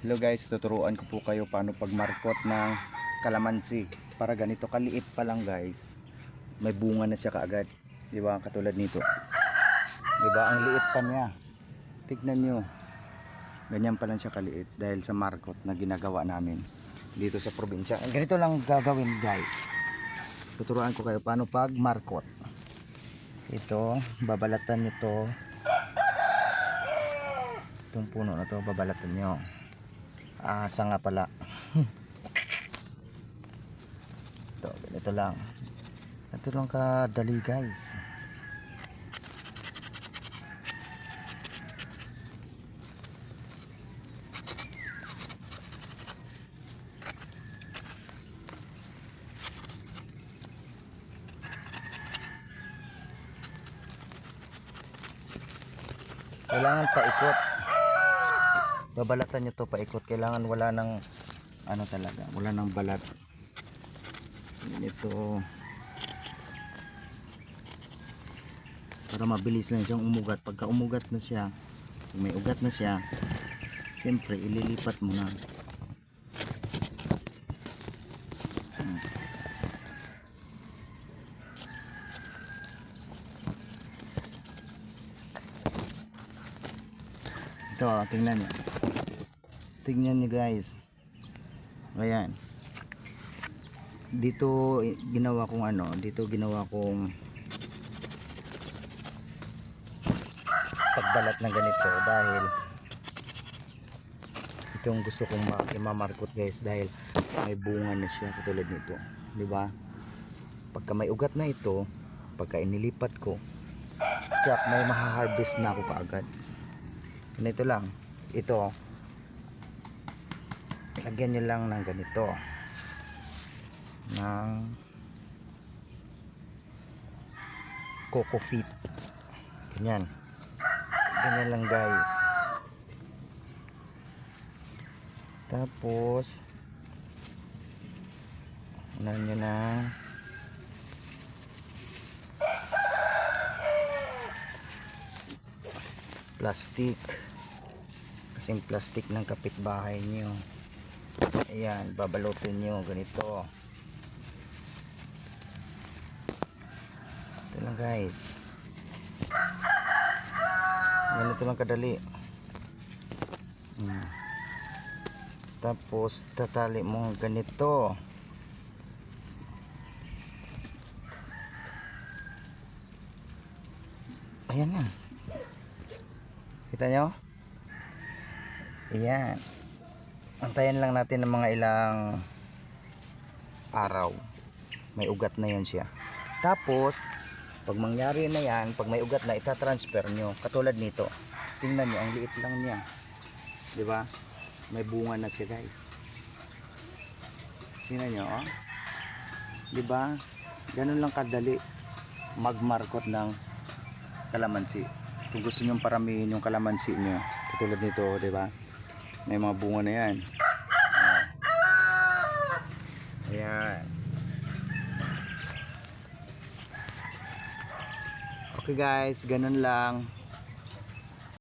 Hello guys, tuturuan ko po kayo paano pagmarkot ng kalamansi. Para ganito kaliit pa lang guys, may bunga na siya kaagad. Di ba? Katulad nito. Di ba? Ang liit pa niya. Tignan nyo. Ganyan pa lang siya kaliit dahil sa markot na ginagawa namin dito sa probinsya. Ganito lang gagawin guys. Tuturuan ko kayo paano pagmarkot. Ito, babalatan nyo to. Itong puno na to, babalatan nyo. Asa nga pala. Ito, ganito lang. Ito lang kadali guys. Kailangan paikot. Babalatan nyo to paikot. Kailangan wala ng ano talaga, wala ng balat. Ito para mabilis lang siyang umugat. Pagka umugat na siya, kung may ugat na siya, siyempre ililipat mo na. Ito, tingnan nyo. Tingnan nyo guys. Ayan. Dito ginawa kong ano, dito ginawa kong pagbalat ng ganito dahil itong gusto kong imamarkot guys dahil may bunga na siya katulad nito. Di ba? Pagka may ugat na ito, pagka inilipat ko, kaya may maha-harvest na ako kaagad. Ganito lang. Ito lagyan nyo lang ng ganito ng coco feet, ganyan lang guys. Tapos ano nyo na plastic, kasing plastic ng kapitbahay nyo. Ayan, babalutin nyo ganito. Ito lang guys. Ganito lang kadali. Tapos tatali mo ganito. Ayan na. Kita nyo? Ayan. Antayin lang natin ng mga ilang araw. May ugat na yan siya. Tapos pag mangyari na yan, pag may ugat na, itatransfer nyo katulad nito. Tingnan nyo, ang liit lang niya, diba? May bunga na siya guys. Tingnan nyo, oh. Diba? Ganun lang kadali magmarkot ng kalamansi. Kung gusto nyo paramihin yung kalamansi nyo, katulad nito, diba? May mga bunga na yan. Ayan. Okay guys, ganun lang.